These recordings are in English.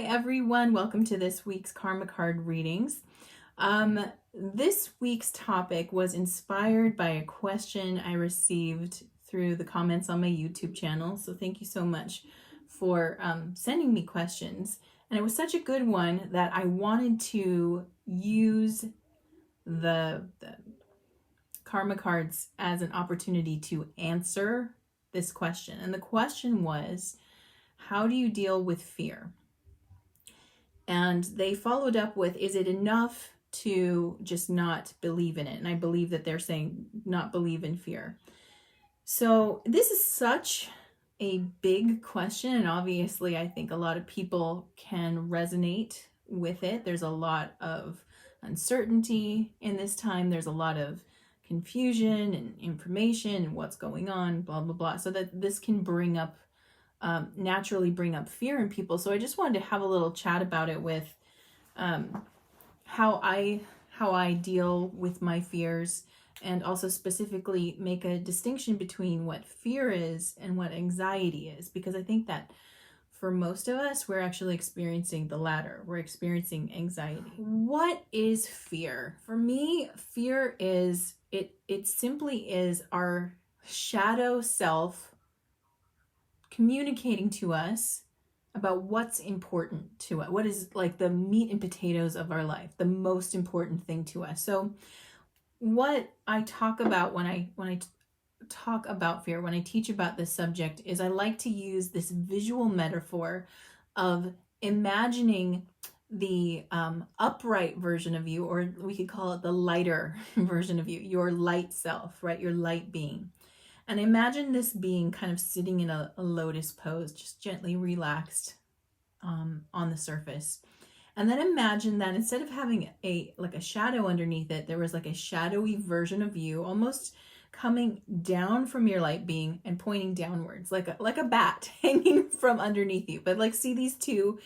everyone. Welcome to this week's Karma Card readings. This week's topic was inspired by a question I received through the comments on my YouTube channel. So thank you so much for sending me questions. And it was such a good one that I wanted to use the Karma cards as an opportunity to answer this question. And the question was, how do you deal with fear? And they followed up with, is it enough to just not believe in it? And I believe that they're saying not believe in fear. So this is such a big question. And obviously, I think a lot of people can resonate with it. There's a lot of uncertainty in this time. There's a lot of confusion and information and what's going on, blah, blah, blah. So that this can bring up naturally bring up fear in people. So I just wanted to have a little chat about it with how I deal with my fears, and also specifically make a distinction between what fear is and what anxiety is, because I think that for most of us, we're actually experiencing the latter. We're experiencing anxiety. What is fear? For me, fear is, it simply is our shadow self communicating to us about what's important to us, what is like the meat and potatoes of our life, the most important thing to us. So what I talk about when I talk about fear, when I teach about this subject, is I like to use this visual metaphor of imagining the upright version of you, or we could call it the lighter version of you, your light self, right? Your light being. And imagine this being kind of sitting in a lotus pose, just gently relaxed on the surface. And then imagine that instead of having a shadow underneath it, there was like a shadowy version of you almost coming down from your light being and pointing downwards, like a bat hanging from underneath you. But like, see these two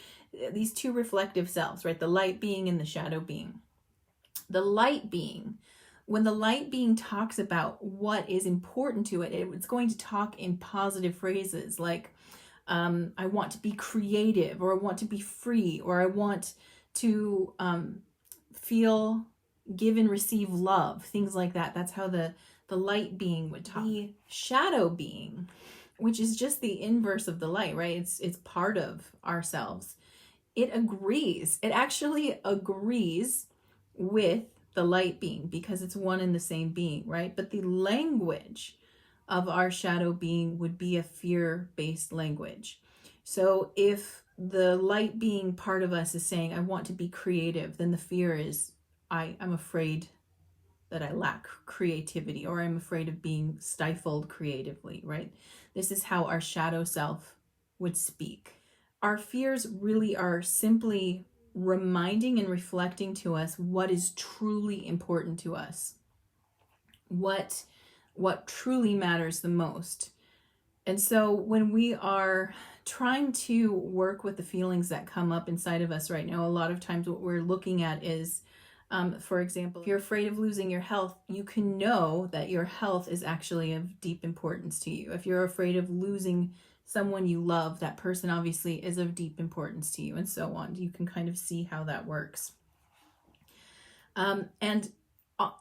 reflective selves, right? The light being and the shadow being. The light being, when the light being talks about what is important to it, it's going to talk in positive phrases like, I want to be creative, or I want to be free, or I want to feel, give and receive love, things like that. That's how the light being would talk. The shadow being, which is just the inverse of the light, right? It's part of ourselves. It agrees. It actually agrees with the light being because it's one and the same being, right? But the language of our shadow being would be a fear-based language. So if the light being part of us is saying, I want to be creative, then the fear is, I'm afraid that I lack creativity, or I'm afraid of being stifled creatively, right? This is how our shadow self would speak. Our fears really are simply reminding and reflecting to us what is truly important to us, what truly matters the most. And so when we are trying to work with the feelings that come up inside of us right now, a lot of times what we're looking at is, for example, if you're afraid of losing your health, you can know that your health is actually of deep importance to you. If you're afraid of losing someone you love, that person obviously is of deep importance to you, and so on. You can kind of see how that works. And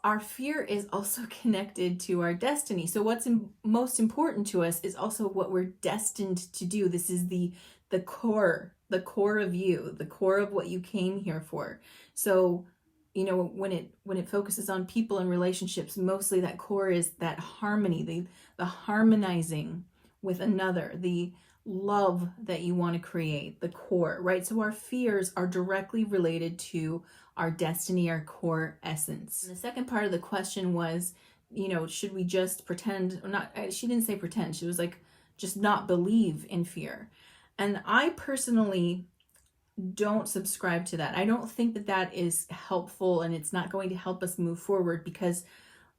our fear is also connected to our destiny. So what's most important to us is also what we're destined to do. This is the core of you, the core of what you came here for. So, you know, when it focuses on people and relationships, mostly that core is that harmony, the harmonizing with another, the love that you want to create, the core, right? So our fears are directly related to our destiny, our core essence. And the second part of the question was, you know, should we just pretend, or not, she didn't say pretend, she was like, just not believe in fear. And I personally don't subscribe to that. I don't think that that is helpful, and it's not going to help us move forward, because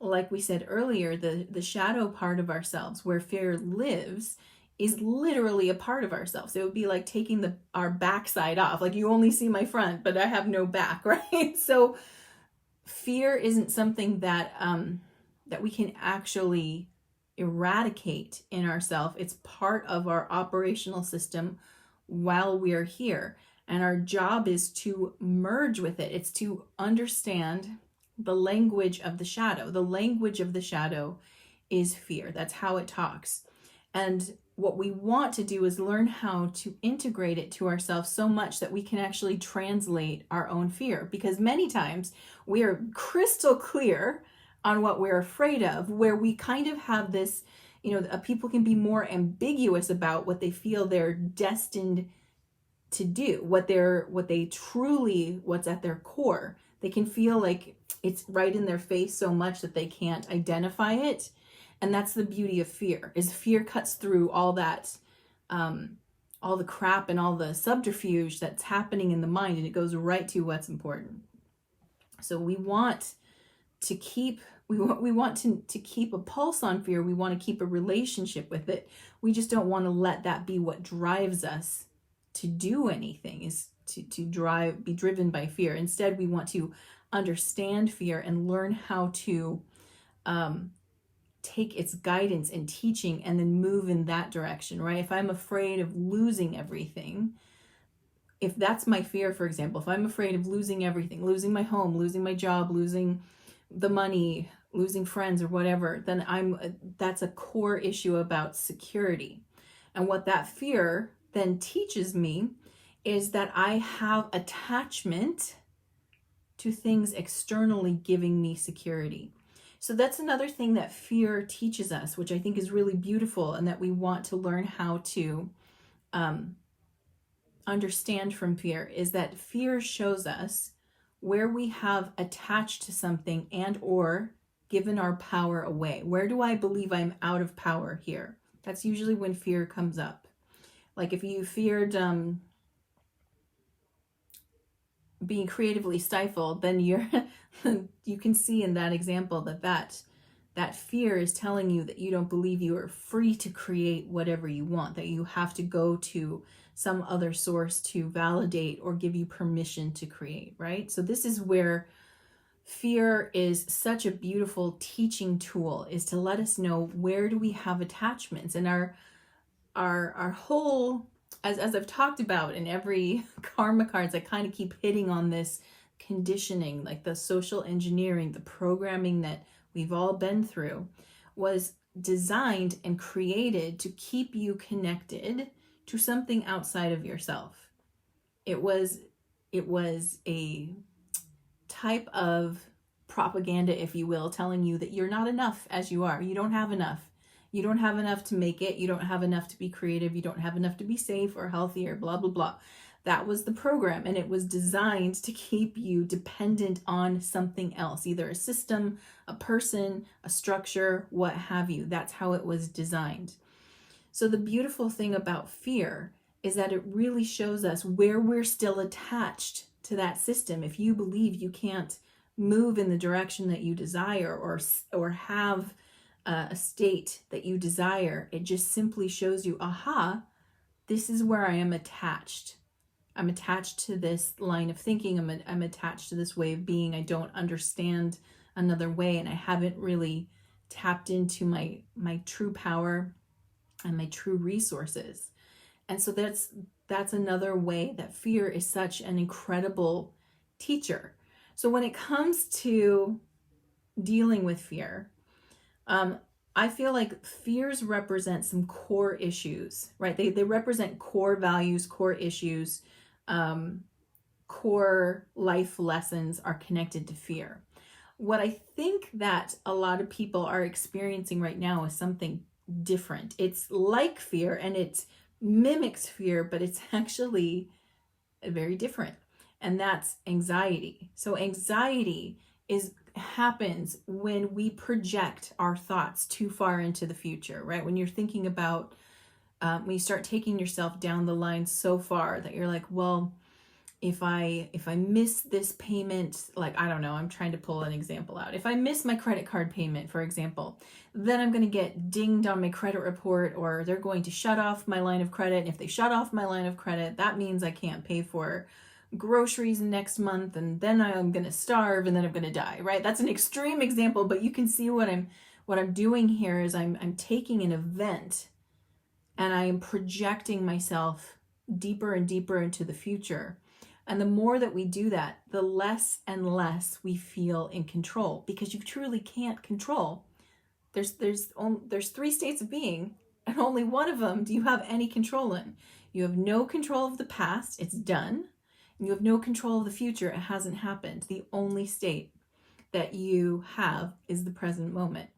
like we said earlier, the shadow part of ourselves, where fear lives, is literally a part of ourselves. It would be like taking our backside off. Like, you only see my front, but I have no back, right? So fear isn't something that that we can actually eradicate in ourselves. It's part of our operational system while we're here. And our job is to merge with it. It's to understand the language of the shadow. The language of the shadow is fear. That's how it talks. And what we want to do is learn how to integrate it to ourselves so much that we can actually translate our own fear. Because many times we are crystal clear on what we're afraid of, where we kind of have this, people can be more ambiguous about what they feel they're destined to do, what's at their core. They can feel like it's right in their face so much that they can't identify it. And that's the beauty of fear, is fear cuts through all that, all the crap and all the subterfuge that's happening in the mind, and it goes right to what's important. So we want to keep to keep a pulse on fear. We want to keep a relationship with it. We just don't want to let that be what drives us to do anything, is to be driven by fear. Instead, we want to understand fear and learn how to take its guidance and teaching and then move in that direction, right? If I'm afraid of losing everything, if that's my fear, for example, if I'm afraid of losing everything, losing my home, losing my job, losing the money, losing friends or whatever, then that's a core issue about security. And what that fear then teaches me is that I have attachment to things externally giving me security. So that's another thing that fear teaches us, which I think is really beautiful, and that we want to learn how to understand from fear, is that fear shows us where we have attached to something and or given our power away. Where do I believe I'm out of power here? That's usually when fear comes up. Like if you feared being creatively stifled, then you can see in that example that fear is telling you that you don't believe you are free to create whatever you want, that you have to go to some other source to validate or give you permission to create, right? So this is where fear is such a beautiful teaching tool, is to let us know where do we have attachments. And our whole, as I've talked about in every karma cards, I kind of keep hitting on this conditioning, like the social engineering, the programming that we've all been through, was designed and created to keep you connected to something outside of yourself. It was a type of propaganda, if you will, telling you that you're not enough as you are. You don't have enough. You don't have enough to make it. You don't have enough to be creative. You don't have enough to be safe or healthy or blah, blah, blah. That was the program, and it was designed to keep you dependent on something else, either a system, a person, a structure, what have you. That's how it was designed. So the beautiful thing about fear is that it really shows us where we're still attached to that system. If you believe you can't move in the direction that you desire or have a state that you desire, it just simply shows you, aha, this is where I am attached. I'm attached to this line of thinking. I'm attached to this way of being. I don't understand another way, and I haven't really tapped into my true power and my true resources. And so that's another way that fear is such an incredible teacher. So when it comes to dealing with fear, I feel like fears represent some core issues, right? They represent core values, core issues, core life lessons are connected to fear. What I think that a lot of people are experiencing right now is something different. It's like fear and it mimics fear, but it's actually very different. And that's anxiety. So anxiety happens when we project our thoughts too far into the future, right? When you're thinking about, when you start taking yourself down the line so far that you're like, well, if I miss this payment, like, I don't know, I'm trying to pull an example out. If I miss my credit card payment, for example, then I'm going to get dinged on my credit report, or they're going to shut off my line of credit. And if they shut off my line of credit, that means I can't pay for groceries next month, and then I'm going to starve, and then I'm going to die, right? That's an extreme example, but you can see what I'm doing here is I'm taking an event and I am projecting myself deeper and deeper into the future. And the more that we do that, the less and less we feel in control, because you truly can't control. There's three states of being, and only one of them do you have any control in. You have no control of the past, it's done. And you have no control of the future, it hasn't happened. The only state that you have is the present moment.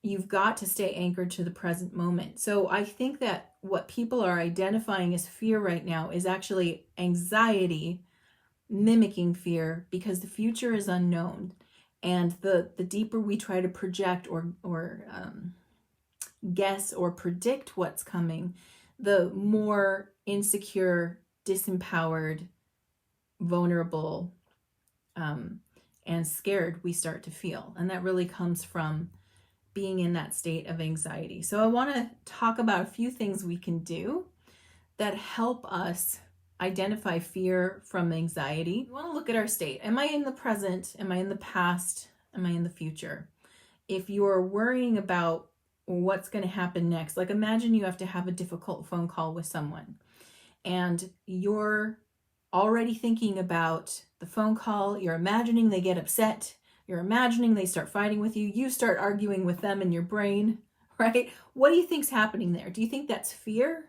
You've got to stay anchored to the present moment. So I think that what people are identifying as fear right now is actually anxiety mimicking fear, because the future is unknown. And the deeper we try to project or guess or predict what's coming, the more insecure, disempowered, vulnerable, and scared we start to feel. And that really comes from being in that state of anxiety. So I want to talk about a few things we can do that help us identify fear from anxiety. We want to look at our state. Am I in the present? Am I in the past? Am I in the future? If you're worrying about what's going to happen next, like imagine you have to have a difficult phone call with someone and you're already thinking about the phone call, you're imagining they get upset, you're imagining they start fighting with you, you start arguing with them in your brain, right? What do you think's happening there? Do you think that's fear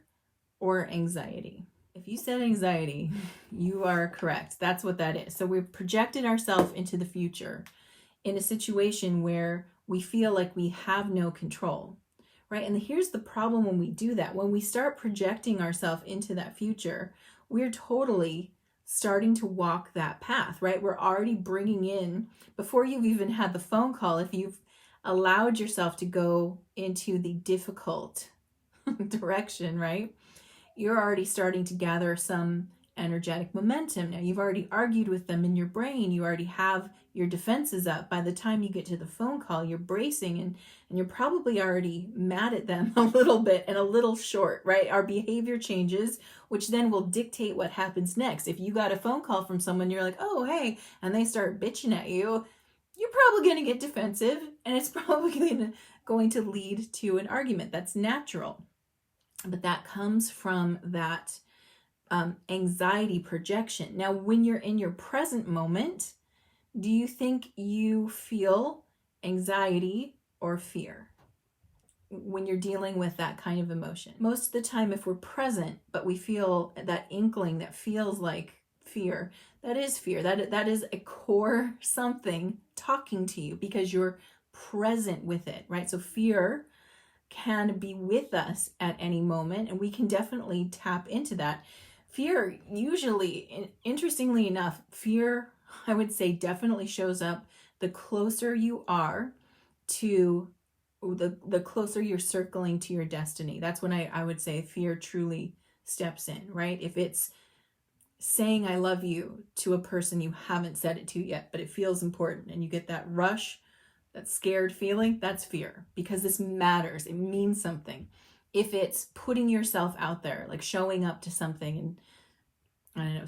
or anxiety? If you said anxiety, you are correct. That's what that is. So we've projected ourselves into the future in a situation where we feel like we have no control, right? And here's the problem when we do that. When we start projecting ourselves into that future, we're totally starting to walk that path, right? We're already bringing in, before you've even had the phone call, if you've allowed yourself to go into the difficult direction, right? You're already starting to gather some energetic momentum. Now you've already argued with them in your brain. You already have your defenses up. By the time you get to the phone call, you're bracing and you're probably already mad at them a little bit and a little short, right? Our behavior changes, which then will dictate what happens next. If you got a phone call from someone, you're like, oh, hey, and they start bitching at you, you're probably going to get defensive and it's probably going to lead to an argument. That's natural. But that comes from that anxiety projection. Now, when you're in your present moment, do you think you feel anxiety or fear when you're dealing with that kind of emotion? Most of the time, if we're present, but we feel that inkling that feels like fear, that is fear. That is a core something talking to you because you're present with it, right? So fear can be with us at any moment, and we can definitely tap into that. Fear usually, interestingly enough, fear, I would say, definitely shows up the closer you are to the closer you're circling to your destiny. That's when I would say fear truly steps in, right? If it's saying I love you to a person you haven't said it to yet, but it feels important and you get that rush, that scared feeling, that's fear, because this matters. It means something. If it's putting yourself out there, like showing up to something and, I don't know,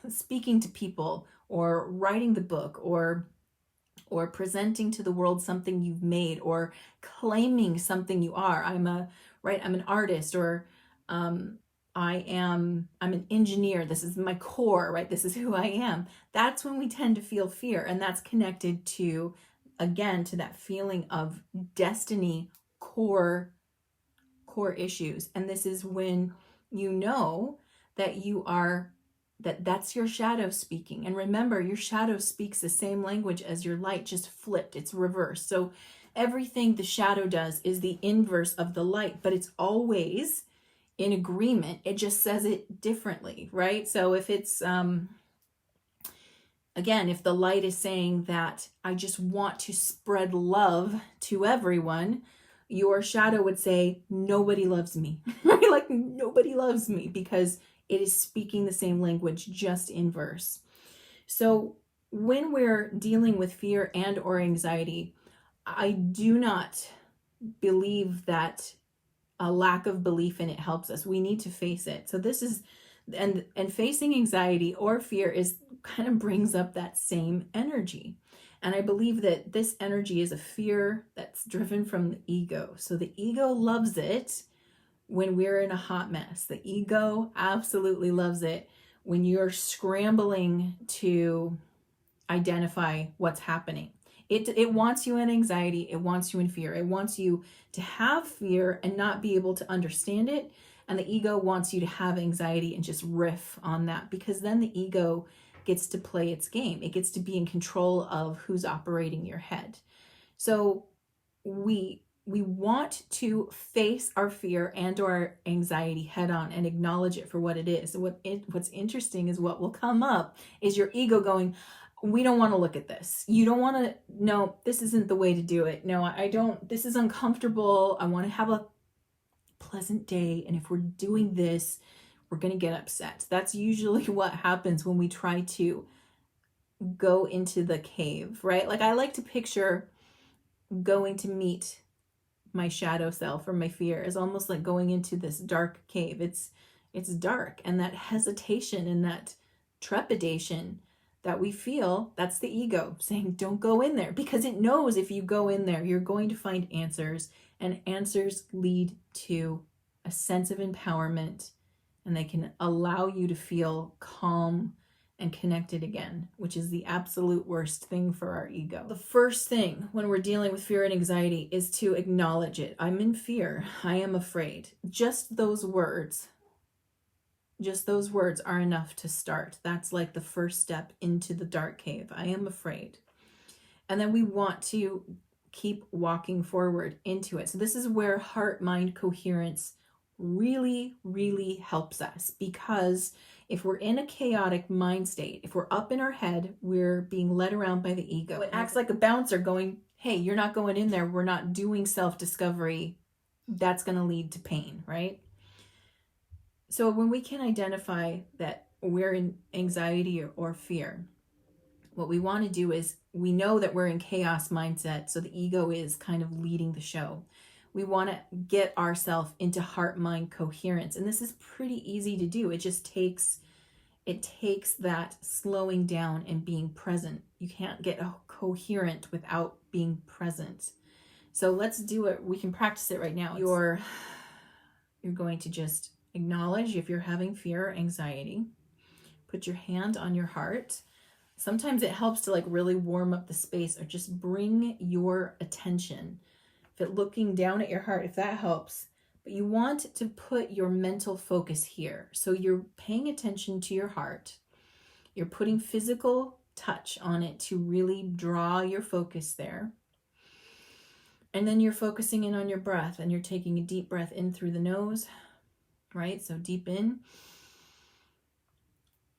speaking to people or writing the book or presenting to the world something you've made or claiming something you are. I'm an artist, or I'm an engineer. This is my core, right? This is who I am. That's when we tend to feel fear. And that's connected to, again, to that feeling of destiny, core issues. And this is when you know that that's your shadow speaking. And remember, your shadow speaks the same language as your light, just flipped. It's reversed. So everything the shadow does is the inverse of the light, but it's always in agreement. It just says it differently, right? So if it's, again, if the light is saying that I just want to spread love to everyone, your shadow would say, nobody loves me, right? Like nobody loves me, because it is speaking the same language, just inverse. So when we're dealing with fear and or anxiety, I do not believe that a lack of belief in it helps us. We need to face it. So this is, and facing anxiety or fear is kind of brings up that same energy. And I believe that this energy is a fear that's driven from the ego. So the ego loves it when we're in a hot mess. The ego absolutely loves it when you're scrambling to identify what's happening. It wants you in anxiety. It wants you in fear. It wants you to have fear and not be able to understand it. And the ego wants you to have anxiety and just riff on that, because then the ego gets to play its game. It gets to be in control of who's operating your head. So we want to face our fear and our anxiety head on and acknowledge it for what it is. And what's interesting is what will come up is your ego going, we don't want to look at this. You don't want to, no, this isn't the way to do it. No, I don't, this is uncomfortable. I want to have a pleasant day. And if we're doing this, we're going to get upset. That's usually what happens when we try to go into the cave, right? Like, I like to picture going to meet my shadow self or my fear is almost like going into this dark cave. It's dark, and that hesitation and that trepidation that we feel, that's the ego saying, don't go in there, because it knows if you go in there, you're going to find answers, and answers lead to a sense of empowerment, and they can allow you to feel calm and connected again, which is the absolute worst thing for our ego. The first thing when we're dealing with fear and anxiety is to acknowledge it. I'm in fear. I am afraid. Just those words are enough to start. That's like the first step into the dark cave. I am afraid. And then we want to keep walking forward into it. So this is where heart-mind coherence really, really helps us, because if we're in a chaotic mind state, if we're up in our head, we're being led around by the ego. It acts like a bouncer going, hey, you're not going in there. We're not doing self-discovery. That's going to lead to pain, right? So when we can identify that we're in anxiety or fear, what we want to do is, we know that we're in chaos mindset, so the ego is kind of leading the show. We want to get ourselves into heart-mind coherence. And this is pretty easy to do. It just takes that slowing down and being present. You can't get coherent without being present. So let's do it. We can practice it right now. You're going to just acknowledge if you're having fear or anxiety. Put your hand on your heart. Sometimes it helps to like really warm up the space, or just bring your attention. If it looking down at your heart, if that helps. But you want to put your mental focus here. So you're paying attention to your heart. You're putting physical touch on it to really draw your focus there. And then you're focusing in on your breath, and you're taking a deep breath in through the nose, right? So deep in.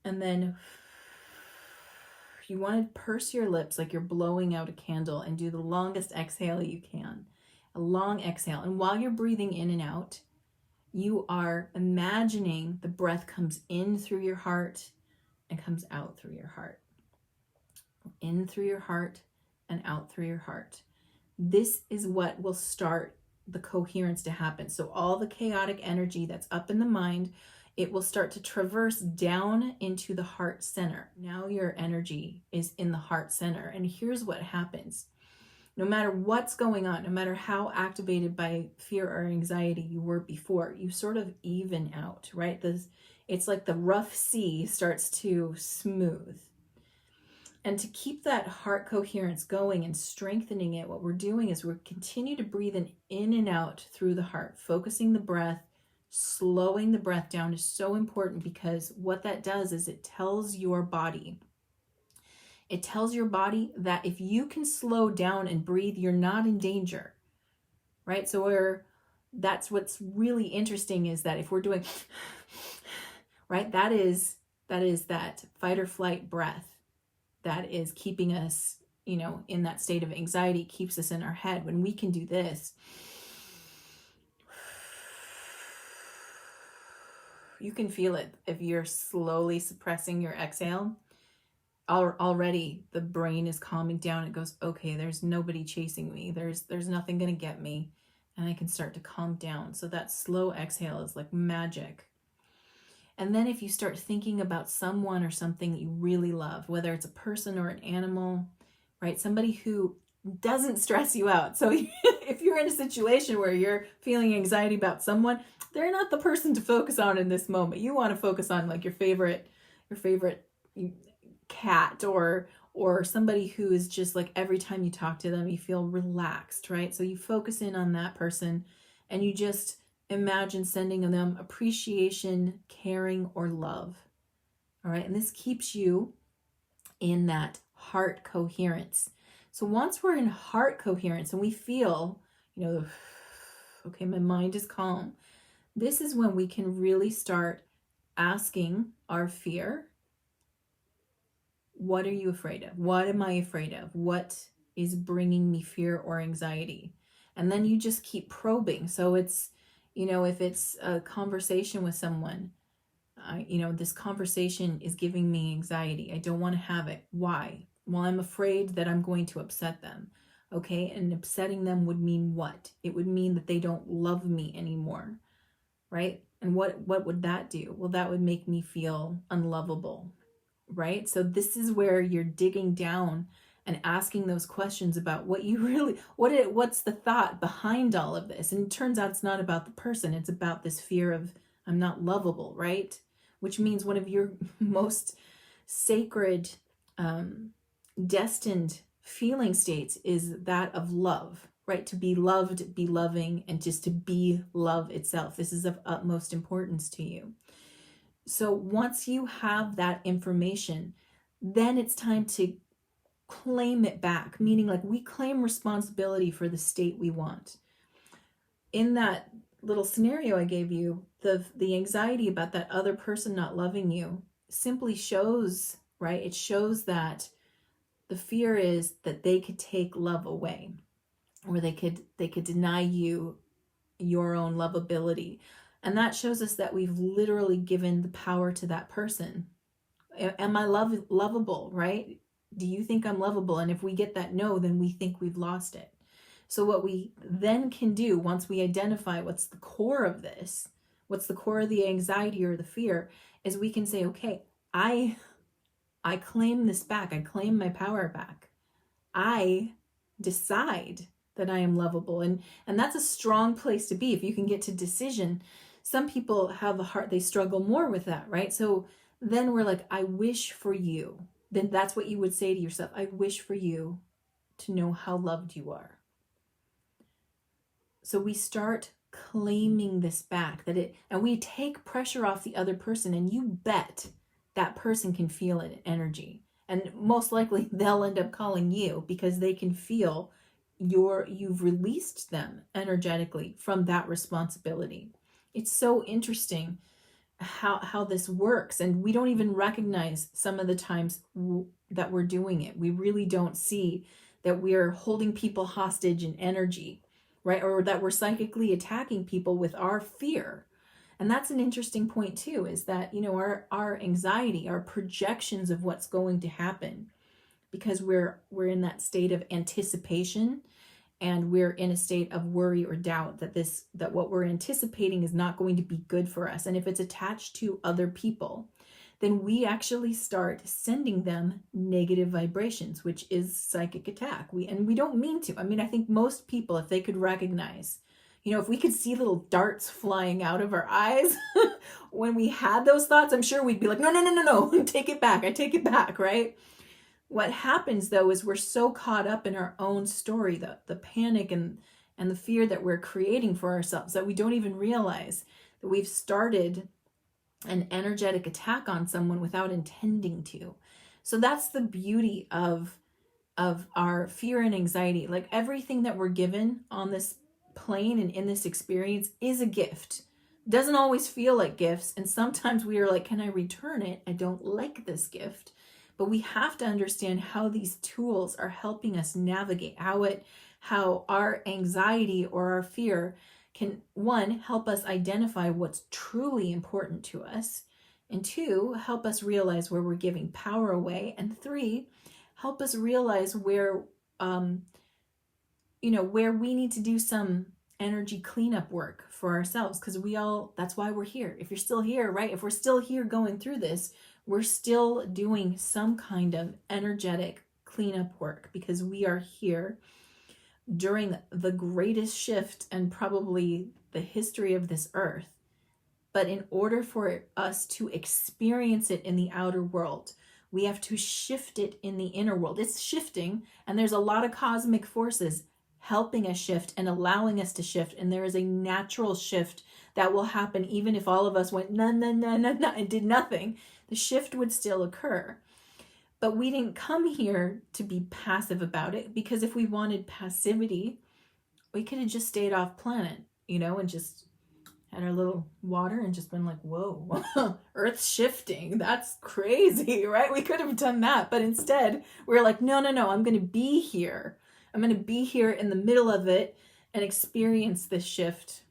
And then you want to purse your lips like you're blowing out a candle, and do the longest exhale you can. A long exhale. And while you're breathing in and out, you are imagining the breath comes in through your heart and comes out through your heart. In through your heart and out through your heart. This is what will start the coherence to happen. So all the chaotic energy that's up in the mind, it will start to traverse down into the heart center. Now your energy is in the heart center. And here's what happens. No matter what's going on, no matter how activated by fear or anxiety you were before, you sort of even out, right? It's like the rough sea starts to smooth. And to keep that heart coherence going and strengthening it, what we're doing is we're continue to breathe in and out through the heart, focusing the breath. Slowing the breath down is so important, because what that does is it tells your body that if you can slow down and breathe, you're not in danger, right? So that's what's really interesting, is that if we're doing, right, that is that fight or flight breath that is keeping us, in that state of anxiety, keeps us in our head. When we can do this, you can feel it if you're slowly suppressing your exhale. Already the brain is calming down. It goes, okay, there's nobody chasing me. There's nothing going to get me. And I can start to calm down. So that slow exhale is like magic. And then if you start thinking about someone or something that you really love, whether it's a person or an animal, right? Somebody who doesn't stress you out. So if you're in a situation where you're feeling anxiety about someone, they're not the person to focus on in this moment. You want to focus on like your favorite cat, or somebody who is just like every time you talk to them you feel relaxed, right? So you focus in on that person and you just imagine sending them appreciation, caring, or love. All right, and this keeps you in that heart coherence. So once we're in heart coherence and we feel, okay, my mind is calm, this is when we can really start asking our fear, what are you afraid of? What am I afraid of? What is bringing me fear or anxiety? And then you just keep probing. So it's, if it's a conversation with someone, this conversation is giving me anxiety. I don't want to have it. Why? Well, I'm afraid that I'm going to upset them. Okay, and upsetting them would mean what? It would mean that they don't love me anymore, right? And what would that do? Well, that would make me feel unlovable, right? So this is where you're digging down and asking those questions about what you really, what's the thought behind all of this? And it turns out it's not about the person. It's about this fear of I'm not lovable, right? Which means one of your most sacred, destined feeling states is that of love, right? To be loved, be loving, and just to be love itself. This is of utmost importance to you. So once you have that information, then it's time to claim it back, meaning like we claim responsibility for the state we want. In that little scenario I gave you, the anxiety about that other person not loving you simply shows, right? It shows that the fear is that they could take love away, or they could deny you your own lovability. And that shows us that we've literally given the power to that person. Am I lovable, right? Do you think I'm lovable? And if we get that no, then we think we've lost it. So what we then can do once we identify what's the core of this, what's the core of the anxiety or the fear, is we can say, okay, I claim this back. I claim my power back. I decide that I am lovable. And that's a strong place to be if you can get to decision. Some people have a heart, they struggle more with that, right? So then we're like, I wish for you. Then that's what you would say to yourself. I wish for you to know how loved you are. So we start claiming this back, and we take pressure off the other person, and you bet that person can feel it, energy. And most likely they'll end up calling you because they can feel you've released them energetically from that responsibility. It's so interesting how this works, and we don't even recognize some of the times that we're doing it. We really don't see that we're holding people hostage in energy, right? Or that we're psychically attacking people with our fear. And that's an interesting point too, is that, our anxiety, our projections of what's going to happen, because we're in that state of anticipation, and we're in a state of worry or doubt that what we're anticipating is not going to be good for us. And if it's attached to other people, then we actually start sending them negative vibrations, which is psychic attack. We don't mean to. I think most people, if they could recognize, if we could see little darts flying out of our eyes when we had those thoughts, I'm sure we'd be like, no, take it back. I take it back, right? What happens though is we're so caught up in our own story, the panic and the fear that we're creating for ourselves, that we don't even realize that we've started an energetic attack on someone without intending to. So that's the beauty of our fear and anxiety. Like everything that we're given on this plane and in this experience is a gift. Doesn't always feel like gifts, and sometimes we are like, can I return it? I don't like this gift. But we have to understand how these tools are helping us navigate, how our anxiety or our fear can, one, help us identify what's truly important to us, and two, help us realize where we're giving power away, and three, help us realize where we need to do some energy cleanup work for ourselves, because that's why we're here. If you're still here, right? If we're still here going through this, we're still doing some kind of energetic cleanup work, because we are here during the greatest shift and probably the history of this earth. But in order for us to experience it in the outer world, we have to shift it in the inner world. It's shifting, and there's a lot of cosmic forces helping us shift and allowing us to shift. And there is a natural shift that will happen even if all of us went, no, no, no, no, no, and did nothing. The shift would still occur. But we didn't come here to be passive about it, because if we wanted passivity, we could have just stayed off planet, and just had our little water and just been like, whoa, Earth's shifting. That's crazy, right? We could have done that. But instead, we're like, no, I'm going to be here. I'm going to be here in the middle of it and experience this shift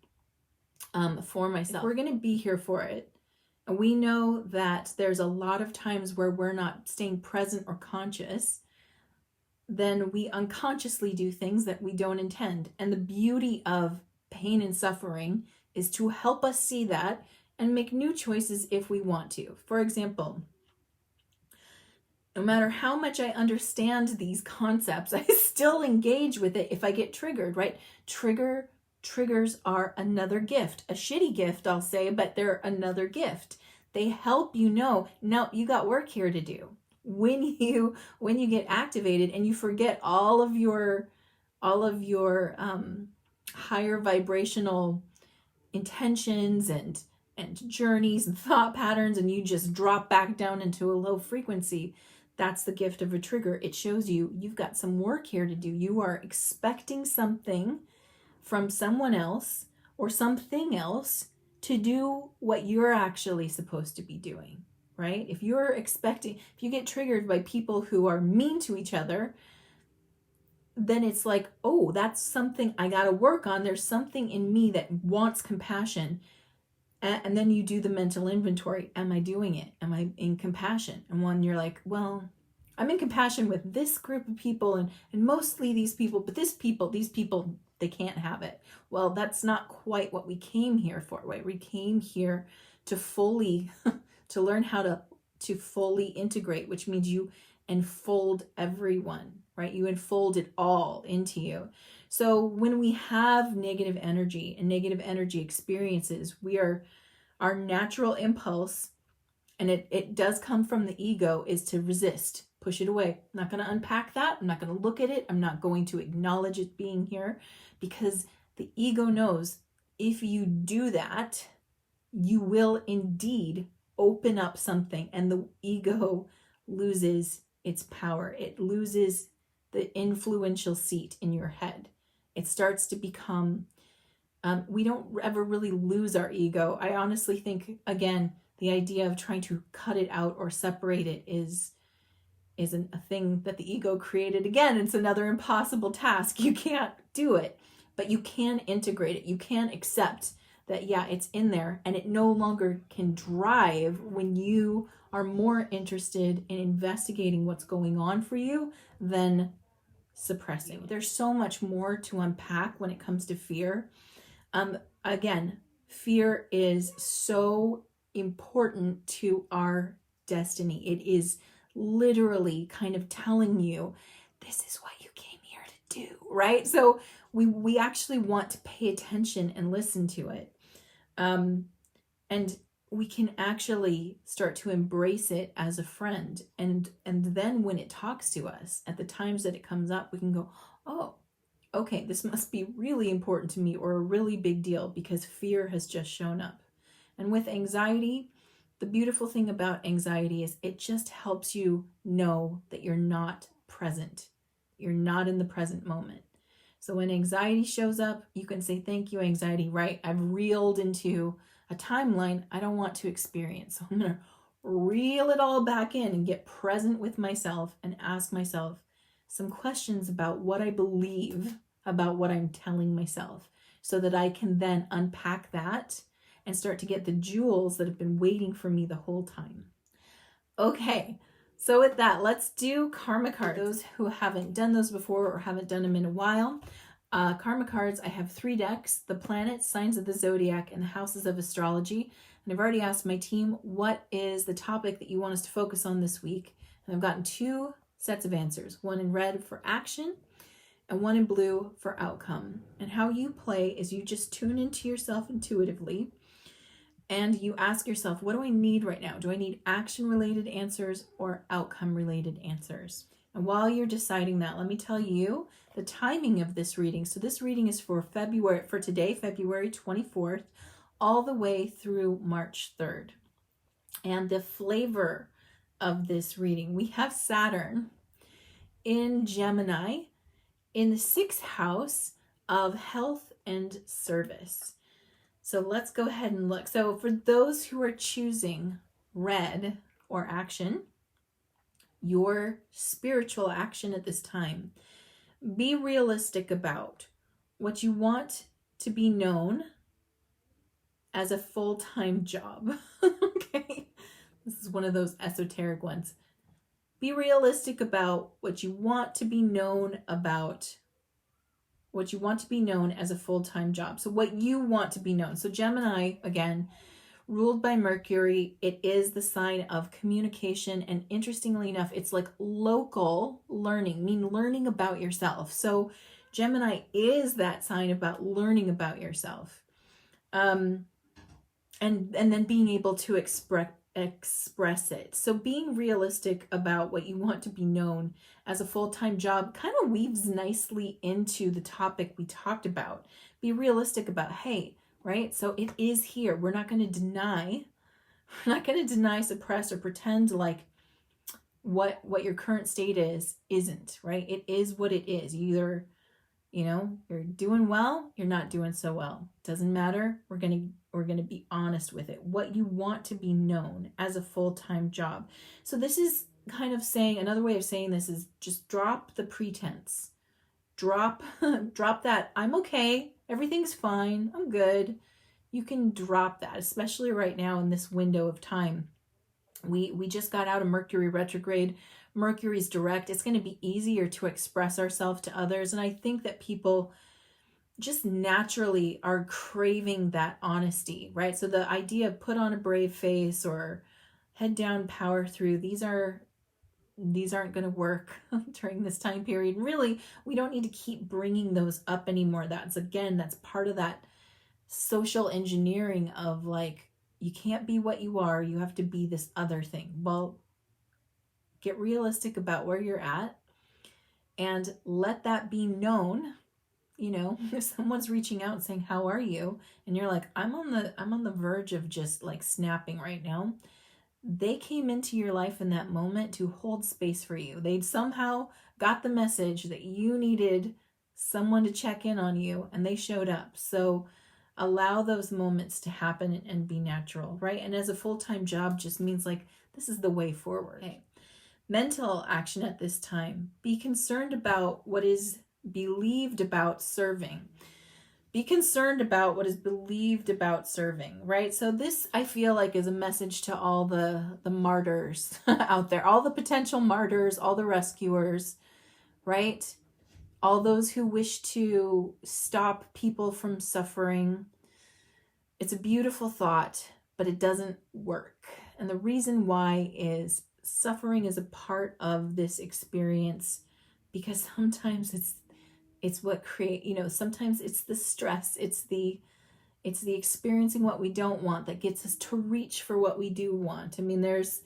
for myself. If we're going to be here for it, and we know that there's a lot of times where we're not staying present or conscious, then we unconsciously do things that we don't intend. And the beauty of pain and suffering is to help us see that and make new choices if we want to. For example, no matter how much I understand these concepts, I still engage with it if I get triggered, right? Triggers are another gift, a shitty gift, I'll say, but they're another gift. They help you know, no, you got work here to do. When you get activated and you forget all of your higher vibrational intentions and journeys and thought patterns, and you just drop back down into a low frequency, that's the gift of a trigger. It shows you've got some work here to do. You are expecting something from someone else or something else to do what you're actually supposed to be doing, right? If you get triggered by people who are mean to each other, then it's like, oh, that's something I got to work on. There's something in me that wants compassion. And then you do the mental inventory. Am I doing it? Am I in compassion? And when you're like, well, I'm in compassion with this group of people and mostly these people, but these people, they can't have it. Well, that's not quite what we came here for, right? We came here to to learn how to fully integrate, which means you enfold everyone, right? You enfold it all into you. So when we have negative energy and negative energy experiences, our natural impulse, and it does come from the ego, is to resist, push it away. I'm not going to unpack that. I'm not going to look at it. I'm not going to acknowledge it being here, because the ego knows if you do that, you will indeed open up something, and the ego loses its power. It loses the influential seat in your head. It starts to become, we don't ever really lose our ego. I honestly think, again, the idea of trying to cut it out or separate it isn't a thing that the ego created. Again, it's another impossible task. You can't do it, but you can integrate it. You can accept that, yeah, it's in there, and it no longer can drive when you are more interested in investigating what's going on for you than suppressing. There's so much more to unpack when it comes to fear. Again, fear is so important to our destiny. It is literally kind of telling you, this is what you came here to do, right? So we actually want to pay attention and listen to it. And we can actually start to embrace it as a friend. And then when it talks to us, at the times that it comes up, we can go, oh, okay, this must be really important to me, or a really big deal, because fear has just shown up. And with anxiety, the beautiful thing about anxiety is it just helps you know that you're not present. You're not in the present moment. So when anxiety shows up, you can say, thank you, anxiety, right? I've reeled into a timeline I don't want to experience. So I'm going to reel it all back in and get present with myself and ask myself some questions about what I believe about what I'm telling myself, so that I can then unpack that and start to get the jewels that have been waiting for me the whole time. Okay, so with that, let's do karma cards. Those who haven't done those before or haven't done them in a while, karma cards, I have 3 decks: the planets, signs of the zodiac, and the houses of astrology. And I've already asked my team, what is the topic that you want us to focus on this week? And I've gotten 2 sets of answers, one in red for action and one in blue for outcome. And how you play is you just tune into yourself intuitively, And you ask yourself, what do I need right now? Do I need action-related answers or outcome-related answers? And while you're deciding that, let me tell you the timing of this reading. So this reading is for today, February 24th, all the way through March 3rd. And the flavor of this reading, we have Saturn in Gemini in the 6th house of health and service. So let's go ahead and look. So for those who are choosing red or action, your spiritual action at this time, be realistic about what you want to be known as a full-time job. Okay, this is one of those esoteric ones. Be realistic about what you want to be known about, what you want to be known as a full-time job. So what you want to be known. So Gemini, again, ruled by Mercury, it is the sign of communication. And interestingly enough, it's like local learning, learning about yourself. So Gemini is that sign about learning about yourself. And then being able to express it. So being realistic about what you want to be known as a full-time job kind of weaves nicely into the topic we talked about. Be realistic about, hey, right? So it is here. We're not going to deny, suppress, or pretend like what your current state isn't, right? It is what it is. Either, you're doing well, you're not doing so well. Doesn't matter. We're going to be honest with it. What you want to be known as a full-time job. So this is kind of saying, another way of saying this is just drop the pretense. Drop that, I'm okay, everything's fine, I'm good. You can drop that, especially right now in this window of time. We just got out of Mercury retrograde. Mercury's direct. It's going to be easier to express ourselves to others. And I think that people just naturally are craving that honesty, right? So the idea of put on a brave face or head down, power through, these aren't going to work during this time period. Really, we don't need to keep bringing those up anymore. That's part of that social engineering of like, you can't be what you are. You have to be this other thing. Well, get realistic about where you're at and let that be known. If someone's reaching out and saying, how are you? And you're like, I'm on the verge of just like snapping right now. They came into your life in that moment to hold space for you. They'd somehow got the message that you needed someone to check in on you, and they showed up. So allow those moments to happen and be natural, right? And as a full-time job just means like, this is the way forward. Okay. Mental action at this time. Be concerned about what is believed about serving. Be concerned about what is believed about serving, right? So this, I feel like, is a message to all the martyrs out there, all the potential martyrs, all the rescuers, right? All those who wish to stop people from suffering. It's a beautiful thought, but it doesn't work. And the reason why is suffering is a part of this experience, because sometimes it's what sometimes it's the stress, it's the experiencing what we don't want that gets us to reach for what we do want. There's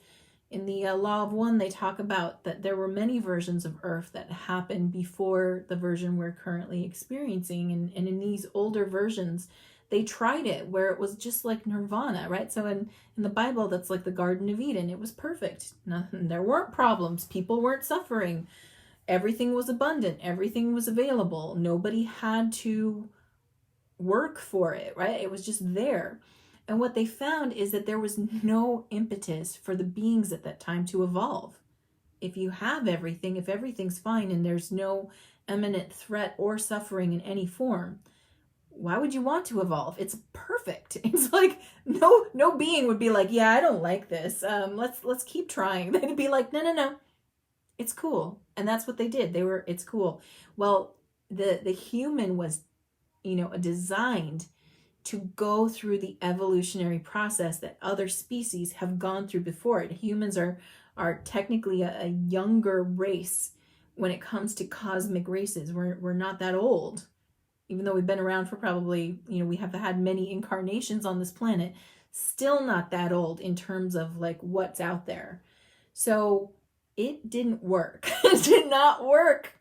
in the Law of One, they talk about that there were many versions of Earth that happened before the version we're currently experiencing. And in these older versions, they tried it where it was just like nirvana, right? So in the Bible, that's like the Garden of Eden. It was perfect. There weren't problems. People weren't suffering. Everything was abundant. Everything was available. Nobody had to work for it, right? It was just there. And what they found is that there was no impetus for the beings at that time to evolve. If you have everything, if everything's fine and there's no imminent threat or suffering in any form, why would you want to evolve? It's perfect. It's like no being would be like, yeah, I don't like this. Let's keep trying. They'd be like, no. It's cool. And that's what they did. It's cool. Well, the human was, designed to go through the evolutionary process that other species have gone through before it. Humans are technically a younger race when it comes to cosmic races. We're not that old, even though we've been around for probably, we have had many incarnations on this planet. still not that old in terms of like what's out there. So it didn't work. It did not work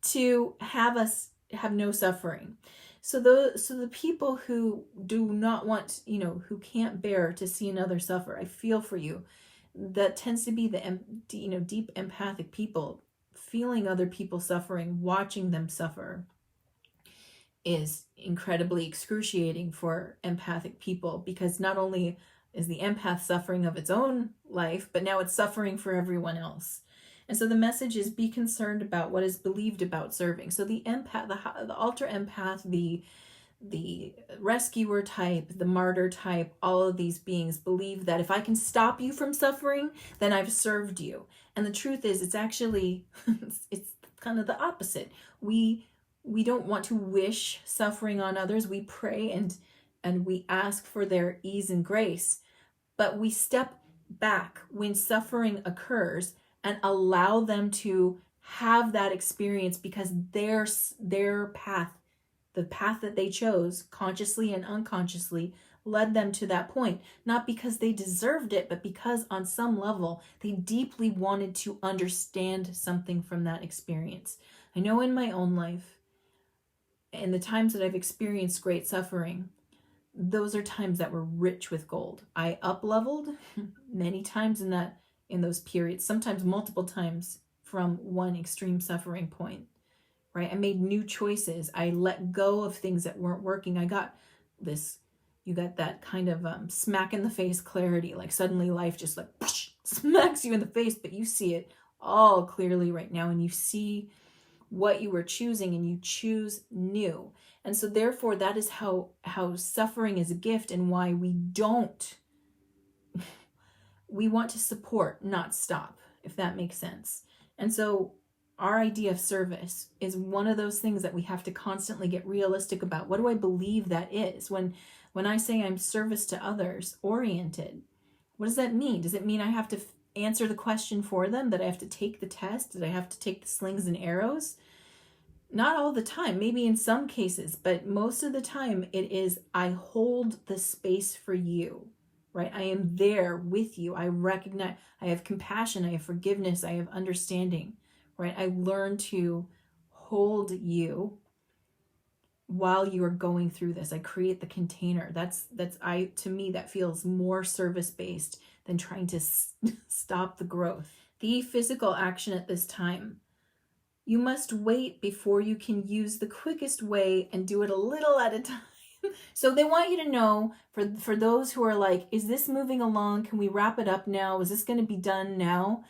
to have us have no suffering. So the people who do not want, who can't bear to see another suffer, I feel for you. That tends to be the deep empathic people. Feeling other people suffering, watching them suffer, is incredibly excruciating for empathic people, because not only is the empath suffering of its own life, but now it's suffering for everyone else. And so the message is, be concerned about what is believed about serving. So the empath, the ultra empath, the rescuer type, the martyr type, all of these beings believe that if I can stop you from suffering, then I've served you. And the truth is, it's actually, it's kind of the opposite. We don't want to wish suffering on others. We pray and we ask for their ease and grace, but we step back when suffering occurs and allow them to have that experience, because their path, the path that they chose consciously and unconsciously, led them to that point, not because they deserved it, but because on some level they deeply wanted to understand something from that experience. I know in my own life, in the times that I've experienced great suffering, those are times that were rich with gold. I up-leveled many times in those periods, sometimes multiple times from one extreme suffering point, right? I made new choices. I let go of things that weren't working. You got that kind of smack in the face clarity, like suddenly life just like whoosh, smacks you in the face, but you see it all clearly right now, and you see what you were choosing, and you choose new. And so therefore that is how suffering is a gift, and why we want to support, not stop, if that makes sense. And so our idea of service is one of those things that we have to constantly get realistic about. What do I believe that is? When I say I'm service to others oriented, what does that mean? Does it mean I have to answer the question for them? That I have to take the test? That I have to take the slings and arrows? Not all the time, maybe in some cases, but most of the time it is, I hold the space for you, right? I am there with you. I recognize, I have compassion, I have forgiveness, I have understanding, right? I learn to hold you while you are going through this. I create the container. To me, that feels more service-based than trying to stop the growth. The physical action at this time: you must wait before you can use the quickest way, and do it a little at a time. So they want you to know, for those who are like, is this moving along? Can we wrap it up now? Is this going to be done now?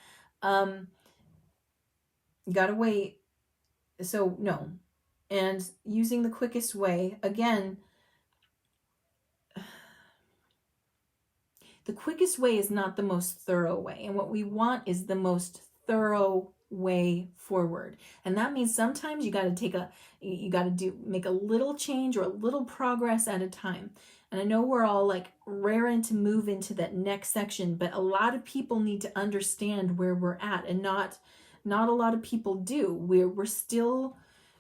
You got to wait. So no. And using the quickest way, again, the quickest way is not the most thorough way. And what we want is the most thorough way forward. And that means sometimes you got to make a little change or a little progress at a time. And I know we're all like raring to move into that next section, but a lot of people need to understand where we're at, and not a lot of people do. We're still,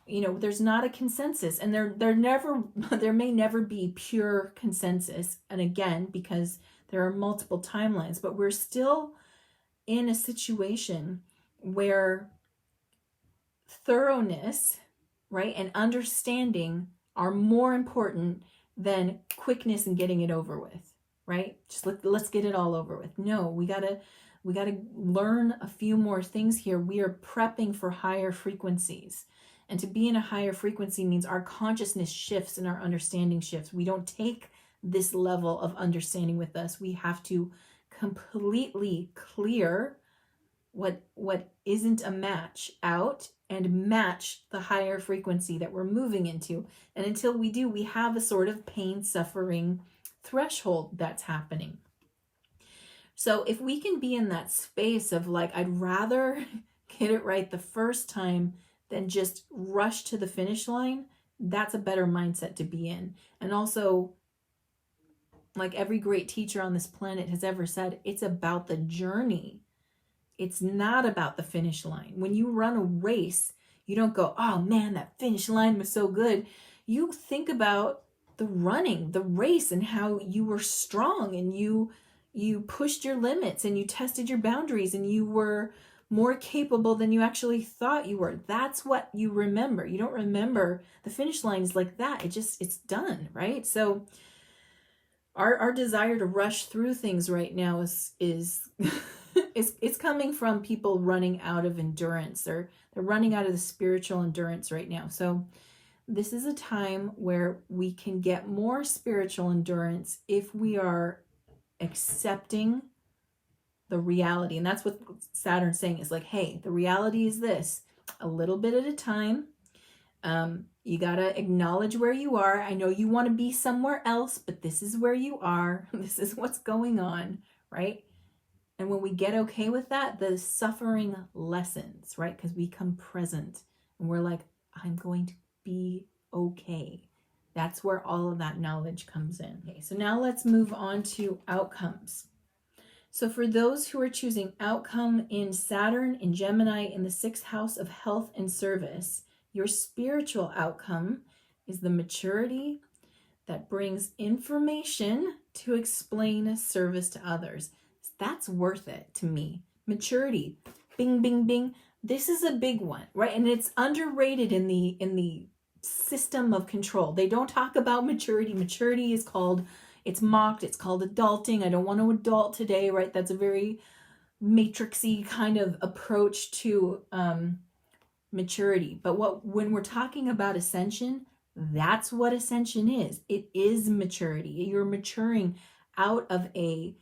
there's not a consensus, and there may never be pure consensus. And again, because there are multiple timelines, but we're still in a situation where thoroughness, right, and understanding are more important than quickness and getting it over with, right? Just let's get it all over with. No, we gotta learn a few more things here. We are prepping for higher frequencies. And to be in a higher frequency means our consciousness shifts and our understanding shifts. We don't take this level of understanding with us. We have to completely clear what isn't a match out and match the higher frequency that we're moving into. And until we do, we have a sort of pain, suffering threshold that's happening. So if we can be in that space of like, I'd rather get it right the first time than just rush to the finish line, that's a better mindset to be in. And also, like every great teacher on this planet has ever said, it's about the journey. It's not about the finish line. When you run a race, you don't go, oh man, that finish line was so good. You think about the running, the race, and how you were strong and you pushed your limits and you tested your boundaries and you were more capable than you actually thought you were. That's what you remember. You don't remember the finish line is like that. It's done, right? So our desire to rush through things right now is it's coming from people running out of endurance. They're running out of the spiritual endurance right now. So this is a time where we can get more spiritual endurance if we are accepting the reality. And that's what Saturn's saying is like, hey, the reality is this, a little bit at a time. You got to acknowledge where you are. I know you want to be somewhere else, but this is where you are. This is what's going on, right? And when we get okay with that, the suffering lessens, right? Because we come present and we're like, I'm going to be okay. That's where all of that knowledge comes in. Okay, so now let's move on to outcomes. So for those who are choosing outcome in Saturn, in Gemini, in the 6th house of health and service, your spiritual outcome is the maturity that brings information to explain service to others. That's worth it to me. Maturity, bing, bing, bing. This is a big one, right? And it's underrated in the system of control. They don't talk about maturity. Maturity is called, it's mocked, it's called adulting. I don't want to adult today, right? That's a very matrixy kind of approach to maturity. But when we're talking about ascension, that's what ascension is. It is maturity. You're maturing out of a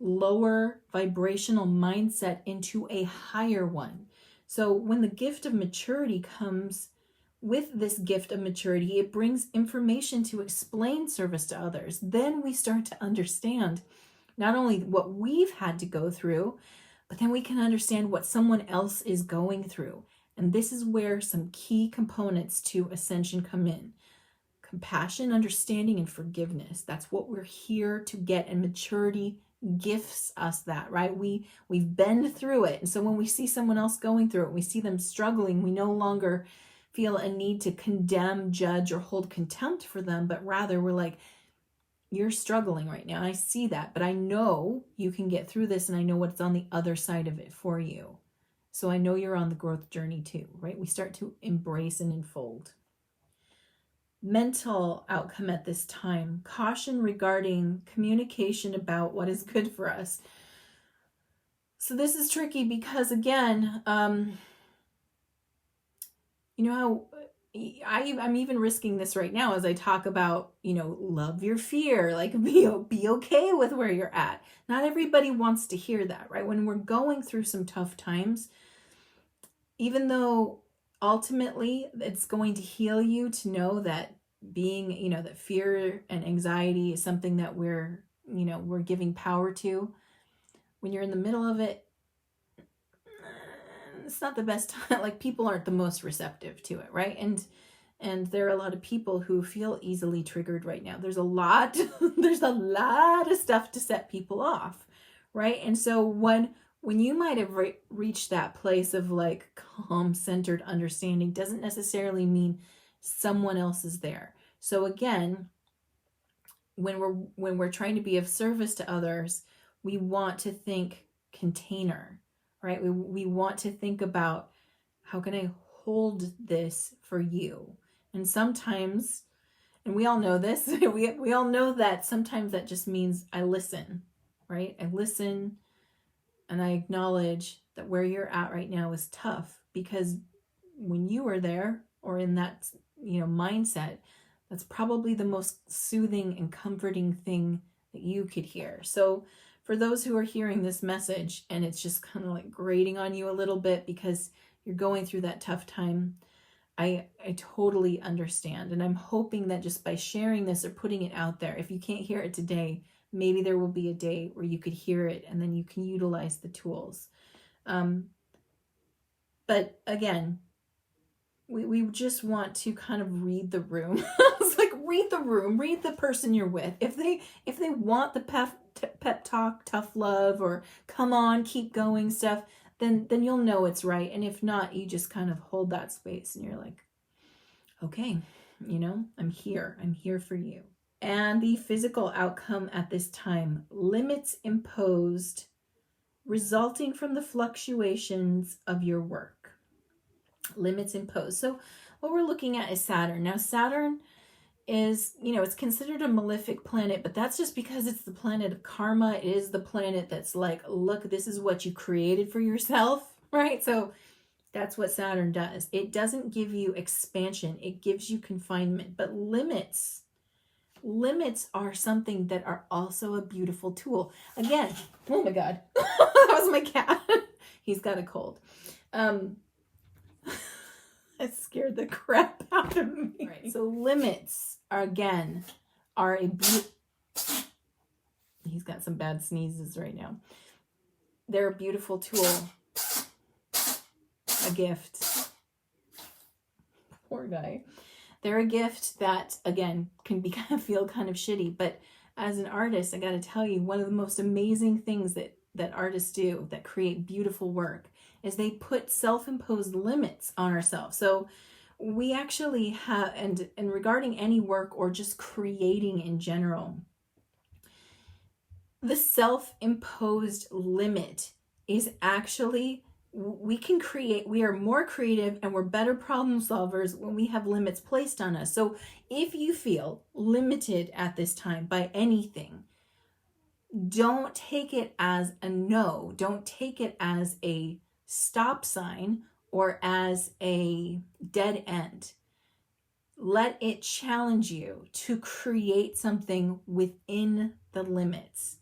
lower vibrational mindset into a higher one. So when the gift of maturity comes, with this gift of maturity, it brings information to explain service to others. Then we start to understand not only what we've had to go through, but then we can understand what someone else is going through. And this is where some key components to ascension come in. Compassion, understanding, and forgiveness. That's what we're here to get, and maturity gifts us that, right? We've been through it. And so when we see someone else going through it, we see them struggling, we no longer feel a need to condemn, judge, or hold contempt for them, but rather we're like, you're struggling right now. I see that, but I know you can get through this, and I know what's on the other side of it for you. So I know you're on the growth journey too, right? We start to embrace and enfold. Mental outcome at this time, caution regarding communication about what is good for us. So this is tricky because, again, you know how I'm even risking this right now as I talk about, love your fear, like be okay with where you're at. Not everybody wants to hear that, right? When we're going through some tough times, even though ultimately it's going to heal you to know that being, that fear and anxiety is something that we're giving power to. When you're in the middle of it, it's not the best time. Like, people aren't the most receptive to it, right? And there are a lot of people who feel easily triggered right now. There's a lot of stuff to set people off, right? And so when you might have reached that place of like calm, centered understanding, doesn't necessarily mean someone else is there. So again, when we're trying to be of service to others, we want to think container, right? We want to think about, how can I hold this for you? And sometimes, and we all know this, we all know that sometimes that just means I listen, right? I listen and I acknowledge that where you're at right now is tough, because when you were there or in that, mindset, that's probably the most soothing and comforting thing that you could hear. So for those who are hearing this message and it's just kind of like grating on you a little bit because you're going through that tough time, I totally understand. And I'm hoping that just by sharing this or putting it out there, if you can't hear it today, maybe there will be a day where you could hear it and then you can utilize the tools. But again, we just want to kind of read the room. It's like, read the room, read the person you're with. If they want the pep talk, tough love, or come on, keep going stuff, then you'll know it's right. And if not, you just kind of hold that space and you're like, okay, I'm here for you. and the physical outcome at this time. Limits imposed resulting from the fluctuations of your work. Limits imposed. So what we're looking at is Saturn. Now Saturn is, it's considered a malefic planet, but that's just because it's the planet of karma. It is the planet that's like, look, this is what you created for yourself, right? So that's what Saturn does. It doesn't give you expansion. It gives you confinement. But limits are something that are also a beautiful tool. Again, oh my God, that was my cat. He's got a cold. It scared the crap out of me. Right. So limits are a he's got some bad sneezes right now. They're a beautiful tool, a gift. Poor guy. They're a gift that, again, can feel kind of shitty. But as an artist, I got to tell you, one of the most amazing things that artists do that create beautiful work is they put self-imposed limits on ourselves. So we actually have, and regarding any work or just creating in general, the self-imposed limit is actually, we are more creative and we're better problem solvers when we have limits placed on us. So if you feel limited at this time by anything, don't take it as a no. Don't take it as a stop sign or as a dead end. Let it challenge you to create something within the limits.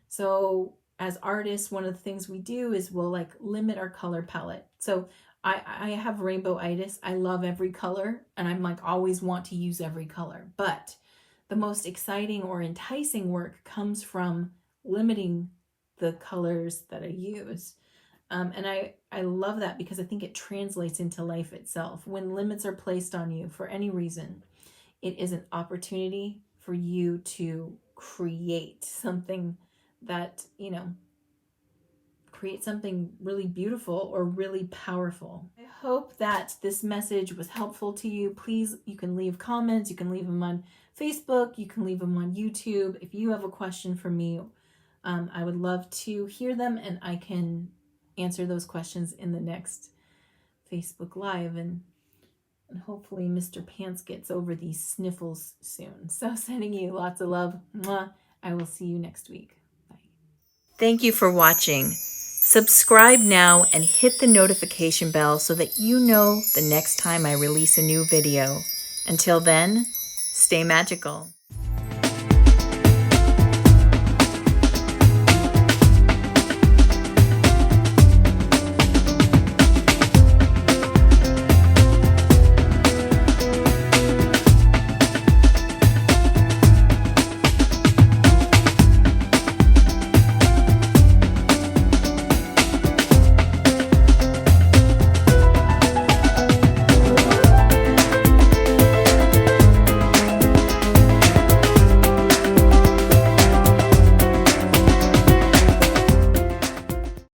So as artists, one of the things we do is we'll limit our color palette. So I have rainbow-itis. I love every color and I'm always want to use every color. But the most exciting or enticing work comes from limiting the colors that I use. And I love that because I think it translates into life itself. When limits are placed on you for any reason, it is an opportunity for you to create something that, create something really beautiful or really powerful. I hope that this message was helpful to you. Please, you can leave comments. You can leave them on Facebook. You can leave them on YouTube. If you have a question for me, I would love to hear them and I can answer those questions in the next Facebook Live. And hopefully Mr. Pants gets over these sniffles soon. So sending you lots of love. Mwah. I will see you next week. Bye. Thank you for watching. Subscribe now and hit the notification bell so that you know the next time I release a new video. Until then, stay magical.